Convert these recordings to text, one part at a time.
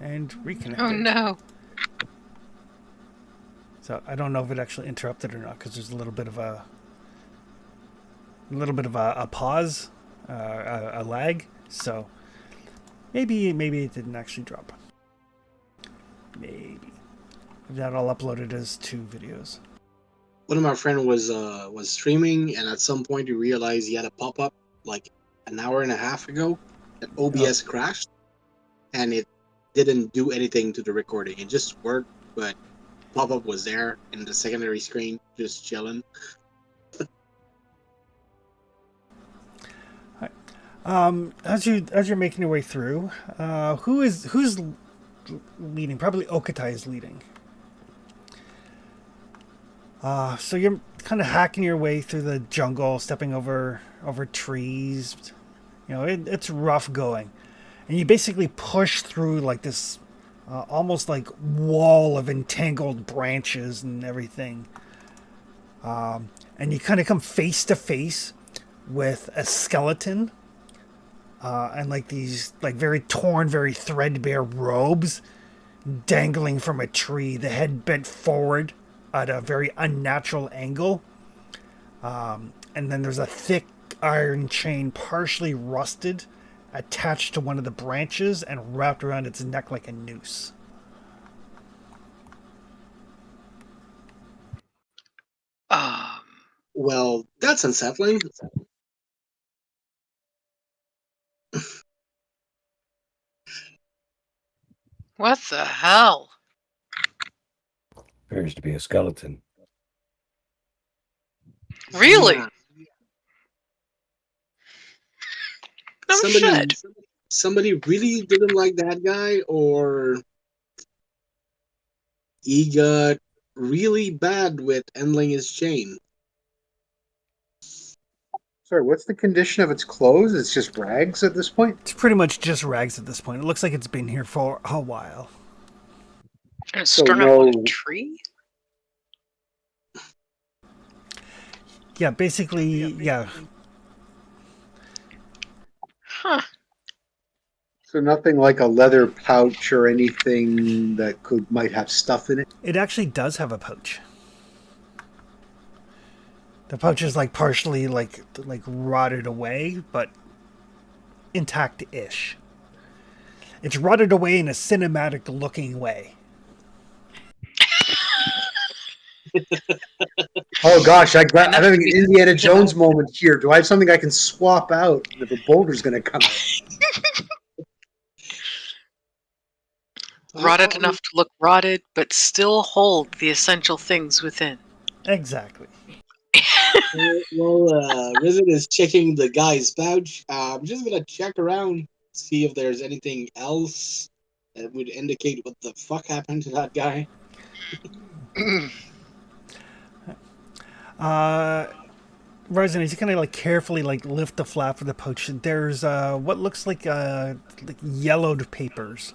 and Oh reconnected. no. So I don't know if it actually interrupted or not because there's a little bit of a pause, a lag. So maybe it didn't actually drop. Maybe if that all uploaded as two videos. One of my friend was streaming, and at some point he realized he had a pop up like an hour and a half ago that Oh, OBS crashed, and it didn't do anything to the recording. It just worked, but pop up was there in the secondary screen, just chilling. as you're making your way through, who's leading? Probably Okatai is leading. So you're kind of hacking your way through the jungle, stepping over trees. You know, it's rough going, and you basically push through like this, almost like wall of entangled branches and everything. And you kind of come face to face with a skeleton, and like these like very torn, very threadbare robes dangling from a tree, the head bent forward at a very unnatural angle. And then there's a thick iron chain, partially rusted, attached to one of the branches and wrapped around its neck like a noose. Um, Well, that's unsettling. what the hell? Appears to be a skeleton. Really? Yeah, No somebody shit. somebody really didn't like that guy, or he got really bad with handling his chain. Sorry, what's the condition of its clothes? It's just rags at this point? It's pretty much just rags at this point. It looks like it's been here for a while. And it's So strung up on a no tree? Yeah, basically, yeah. Huh. so nothing like a leather pouch or anything that might have stuff in it? It actually does have a pouch. The pouch is like partially like rotted away, but intact-ish. It's rotted away in a cinematic-looking way. Oh gosh, I'm Enough having to an be Indiana you know, Jones moment here. Do I have something I can swap out if a boulder's going to come out? rotted enough to look rotted, but still hold the essential things within. Exactly. Well, Rizit is checking the guy's pouch. I'm just gonna check around, see if there's anything else that would indicate what the fuck happened to that guy. Ryzen, as you kind of like carefully like lift the flap of the pouch, there's what looks like yellowed papers.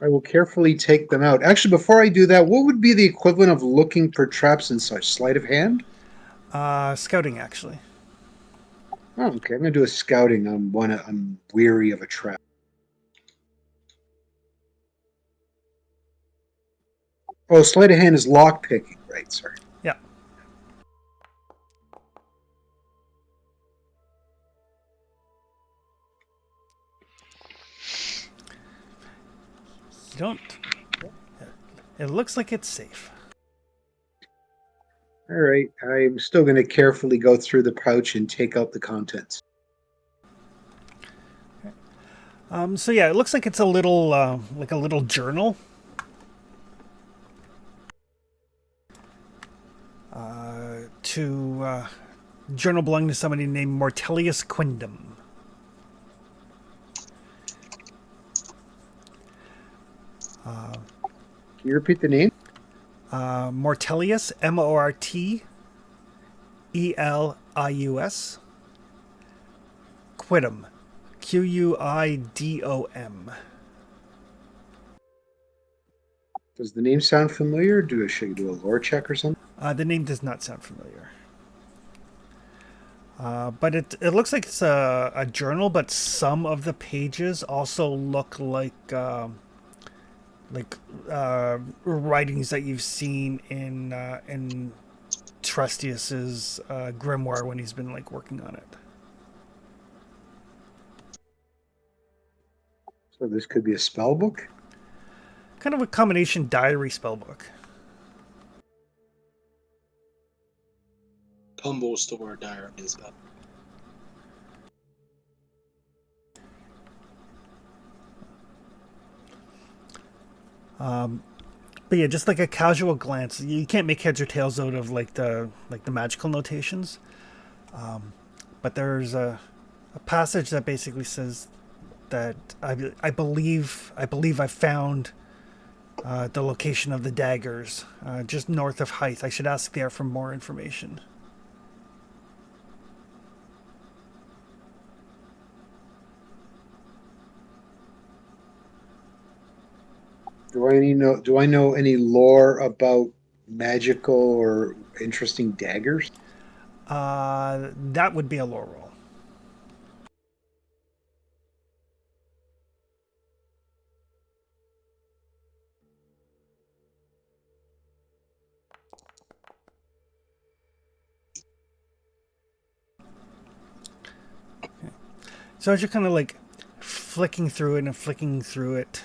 I will carefully take them out. Actually, before I do that, what would be the equivalent of looking for traps and such? Sleight of hand? Scouting actually. Oh, okay. I'm going to do a scouting. I'm weary of a trap. Oh, sleight of hand is lock picking, right? Sorry. Yeah. You don't. It looks like it's safe. All right. I'm still going to carefully go through the pouch and take out the contents. So yeah, it looks like it's a little like a little journal. To journal belonging to somebody named Mortelius Quindam. Can you repeat the name? Mortelius, Mortelius, Quidom, Quidom. Can Does the name sound familiar? Should I do a lore check or something? The name does not sound familiar. But it looks like it's a journal, but some of the pages also look like writings that you've seen in Trustius's grimoire when he's been like working on it. So this could be a spell book? Kind of a combination diary spell book. Combo store diary and stuff. But yeah, just like a casual glance, you can't make heads or tails out of like the magical notations. But there's a passage that basically says that I believe I found the location of the daggers just north of Hythe. I should ask there for more information. Do I know any lore about magical or interesting daggers? That would be a lore roll. So as you're kind of like flicking through it and flicking through it,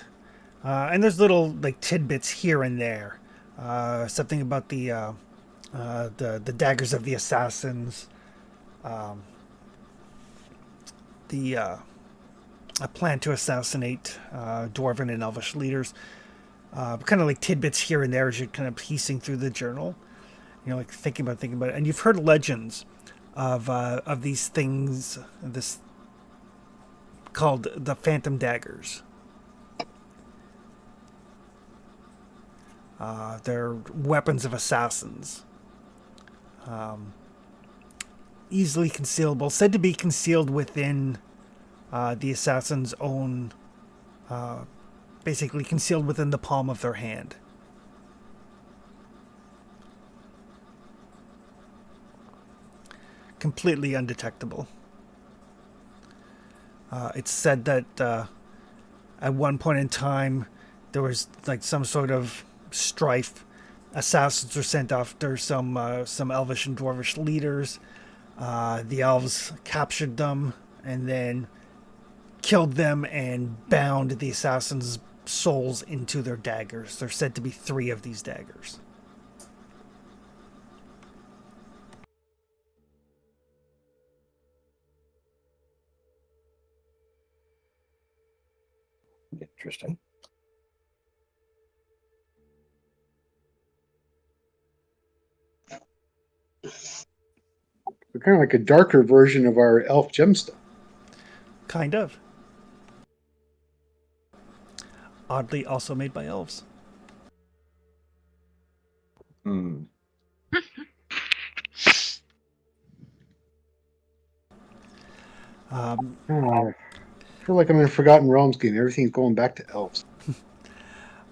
and there's little like tidbits here and there, something about the daggers of the assassins, the a plan to assassinate dwarven and elvish leaders, kind of like tidbits here and there as you're kind of piecing through the journal. You know, like thinking about it, and you've heard legends of these things. This called the Phantom Daggers. They're weapons of assassins. Easily concealable, said to be concealed within the assassin's own, basically concealed within the palm of their hand. Completely undetectable. It's said that at one point in time there was like some sort of strife. Assassins were sent after some elvish and dwarvish leaders. The elves captured them and then killed them and bound the assassins' souls into their daggers. There's said to be 3 of these daggers. Interesting. They're kind of like a darker version of our elf gemstone. Kind of. Oddly also made by elves. Hmm. I feel like I'm in a Forgotten Realms game. Everything's going back to elves.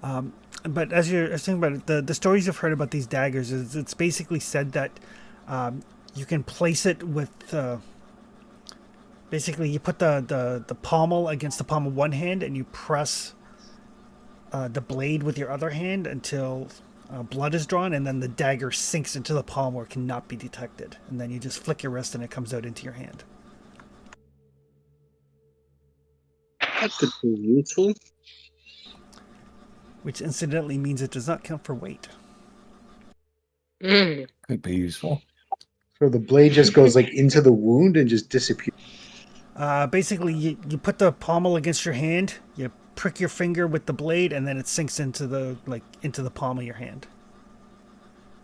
But as you're thinking about it, the stories you've heard about these daggers is it's basically said that you can place it with basically you put the pommel against the palm of one hand and you press the blade with your other hand until blood is drawn, and then the dagger sinks into the palm where it cannot be detected, and then you just flick your wrist and it comes out into your hand. That could be useful. Which incidentally means it does not count for weight. Could be useful. So the blade just goes like into the wound and just disappears. Basically, you put the pommel against your hand, you prick your finger with the blade, and then it sinks into the palm of your hand.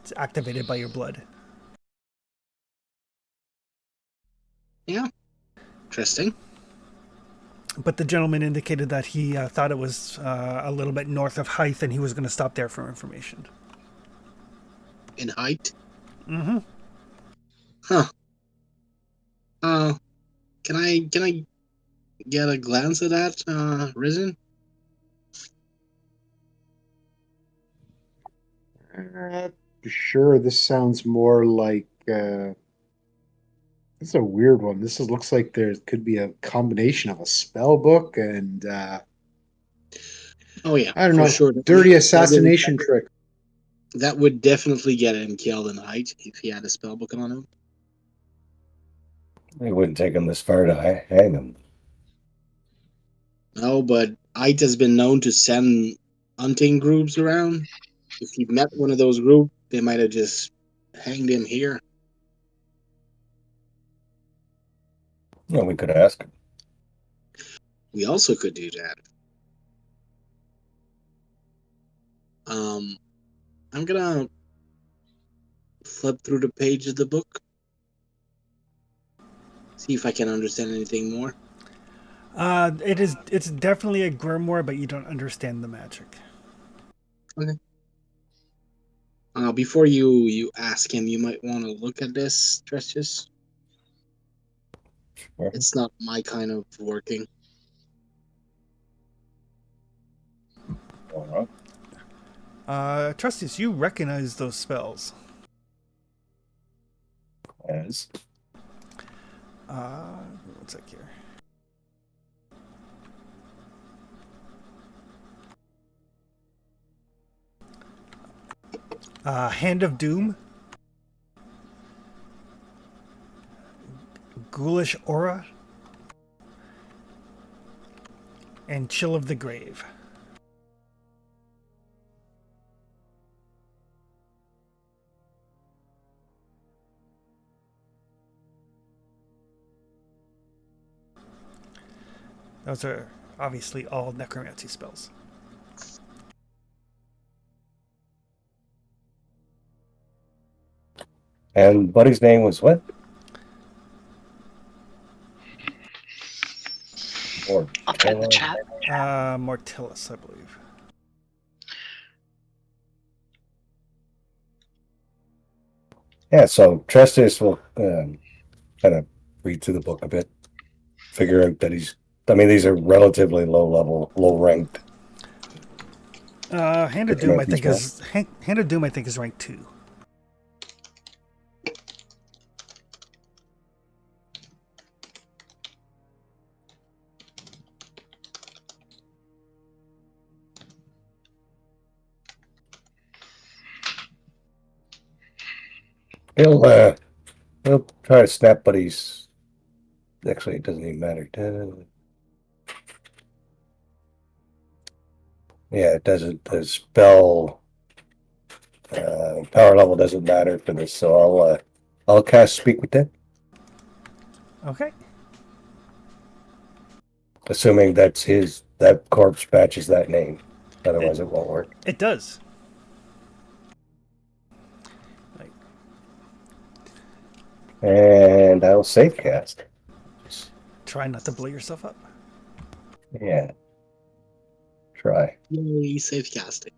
It's activated by your blood. Yeah. Interesting. But the gentleman indicated that he thought it was a little bit north of Hythe, and he was going to stop there for information. In height? Mm-hmm. Huh. Can I get a glance at that, Risen? Sure, this sounds more like. This is a weird one. Looks like there could be a combination of a spell book and Oh yeah, I don't for know, sure. dirty assassination trick. That would definitely get him killed in height if he had a spell book on him. It wouldn't take him this far to hang him. No, but Ait has been known to send hunting groups around. If he met one of those groups, they might have just hanged him here. Yeah, we could ask him. We also could do that. I'm gonna flip through the page of the book, see if I can understand anything more. It's definitely a grimoire, but you don't understand the magic. Before you ask him, you might want to look at this, Trestius. Sure. It's not my kind of working. All right. Trustius, you recognize those spells. As One sec here. Hand of Doom, Ghoulish Aura, and Chill of the Grave. Those are obviously all necromancy spells. and Buddy's name was what? Or I'll put it in the chat. Mortilis, I believe. Yeah, so Trestus will kind of read through the book a bit, figure out that these are relatively low ranked. Hand of Doom, I think is rank 2. He'll try to snap Buddy's. Actually, it doesn't even matter. Yeah, it doesn't. The spell power level doesn't matter for this, so I'll cast Speak with Dead, Okay. assuming that corpse matches that name. Otherwise, it won't work. It does. And I'll save cast. Try not to blow yourself up. Yeah. Try. Yay, safe casting.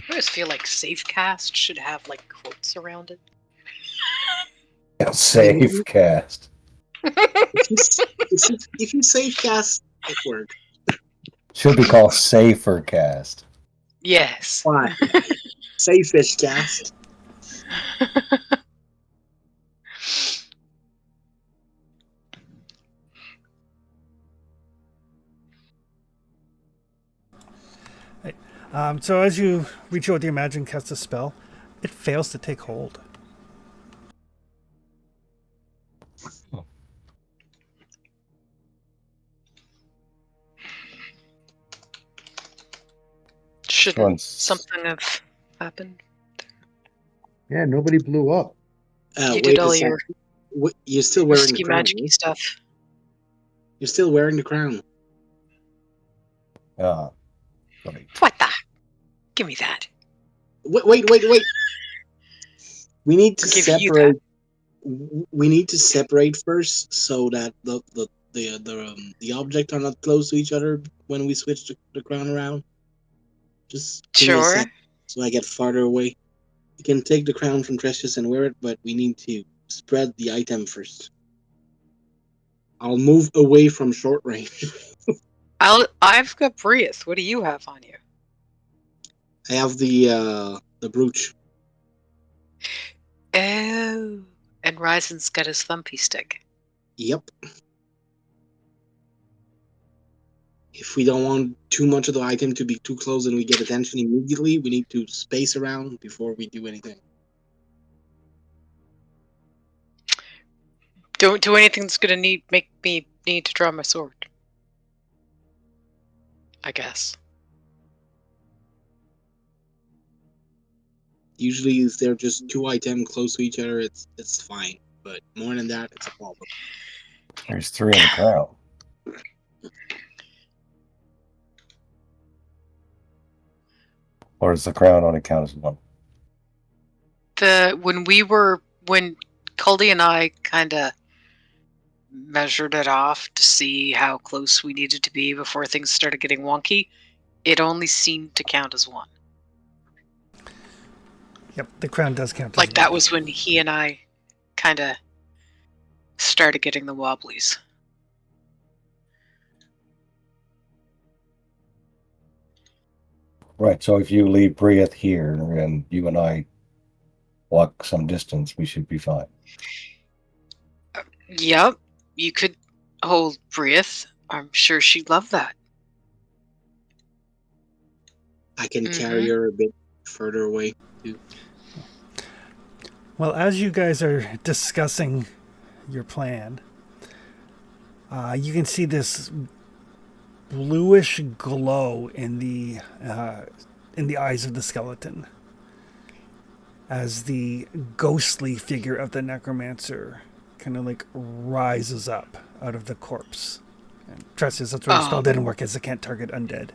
I always feel like Safecast should have like quotes around it. Save cast. If you safe cast, it works. Should be called Safer Cast. Yes. Why? Safe-ish cast. So as you reach out with your magic and cast a spell, it fails to take hold. Shouldn't something have happened? Yeah, nobody blew up. You did all your You're still wearing risky the crown. magic stuff. You're still wearing the crown. Right. What the? Give me that. Wait. We need to I'll give you separate. We need to separate first, so that the object are not close to each other when we switch the crown around. Just give me a Sure. sec, so I get farther away. You can take the crown from Trestius and wear it, but we need to spread the item first. I'll move away from short range. I've got Briath. What do you have on you? I have the brooch. Oh, and Ryzen's got his thumpy stick. Yep. If we don't want too much of the item to be too close and we get attention immediately, we need to space around before we do anything. Don't do anything that's gonna make me need to draw my sword. I guess. Usually, if they're just two items close to each other, it's fine. But more than that, it's a problem. There's 3 in the crown. Or does the crown only count as 1? When Cully and I kind of measured it off to see how close we needed to be before things started getting wonky, it only seemed to count as 1. Yep, the crown does count. Like that was when he and I kind of started getting the wobblies. Right, so if you leave Brieth here and you and I walk some distance, we should be fine. Yep, you could hold Brieth. I'm sure she'd love that. I can carry her a bit further away too. Well, as you guys are discussing your plan, you can see this bluish glow in the eyes of the skeleton as the ghostly figure of the necromancer kind of like rises up out of the corpse. And Tressius, that's where the spell didn't work, as it can't target undead.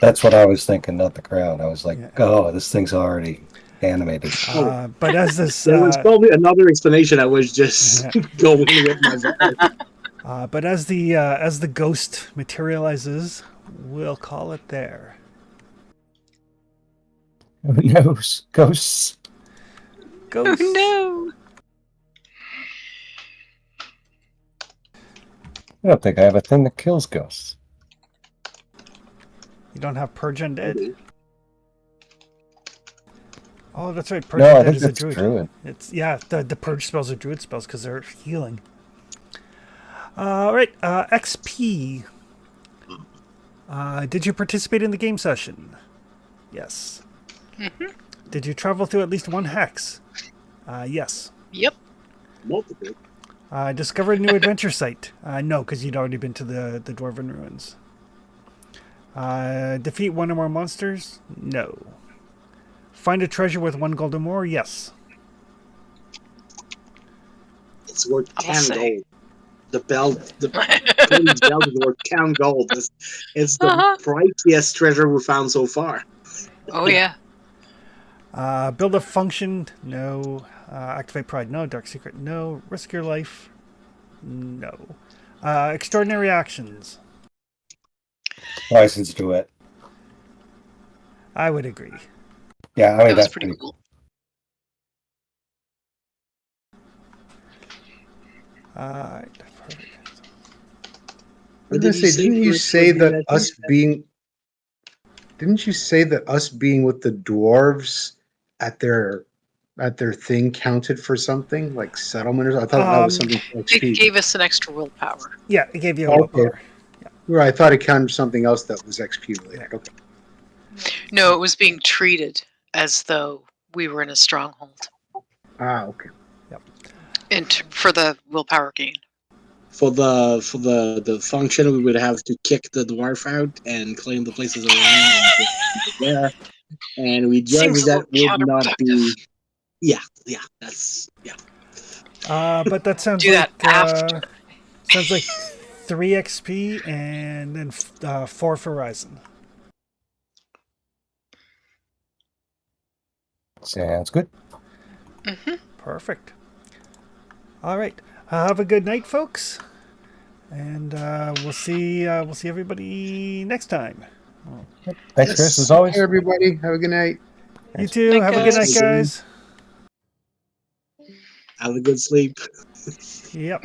That's what I was thinking, not the crown. I was like, oh, this thing's already animated. But as this, there was probably another explanation. I was just going with my vibe. But as the ghost materializes, we'll call it there. Who knows? Ghosts. Ghosts. Oh no! I don't think I have a thing that kills ghosts. You don't have Purge Undead? Oh, that's right. Purge No, I Undead think is a that's druid. It's the Purge spells are druid spells because they're healing. All right, XP. Did you participate in the game session? Yes. Mm-hmm. Did you travel through at least one hex? Yes. Yep. Multiple. Discover a new adventure site? No, because you'd already been to the Dwarven Ruins. Defeat one or more monsters? No. Find a treasure with 1 gold or more? Yes. It's worth I'll 10 say. gold. The belt is worth 10 gold. It's the priciest treasure we found so far. Oh yeah. Build a function? No. Activate Pride? No. Dark Secret? No. Risk your life? No. Extraordinary actions? License to it. I would agree. Yeah, I mean, That was that's pretty cool. Perfect. I was gonna say, didn't you say that us being with the dwarves at their thing counted for something like settlement? Or I thought that was something for It XP. gave us an extra willpower. Yeah, it gave you a Okay. willpower. Right, I thought it counted for something else that was XP related. Okay. No, it was being treated as though we were in a stronghold. Okay. For the willpower gain. For the function, we would have to kick the dwarf out and claim the places around there. And we judge Seems a that little would not be. counterproductive. Yeah, that's But that sounds Do like that after. sounds like 3 XP and then 4 for Ryzen. Sounds good. Mm-hmm. Perfect. All right. Have a good night, folks, and we'll see everybody next time. Thanks, Chris, as always. Hey, everybody. Have a good night. You too. Night, Have a good night, guys. guys. have a good sleep. Yep.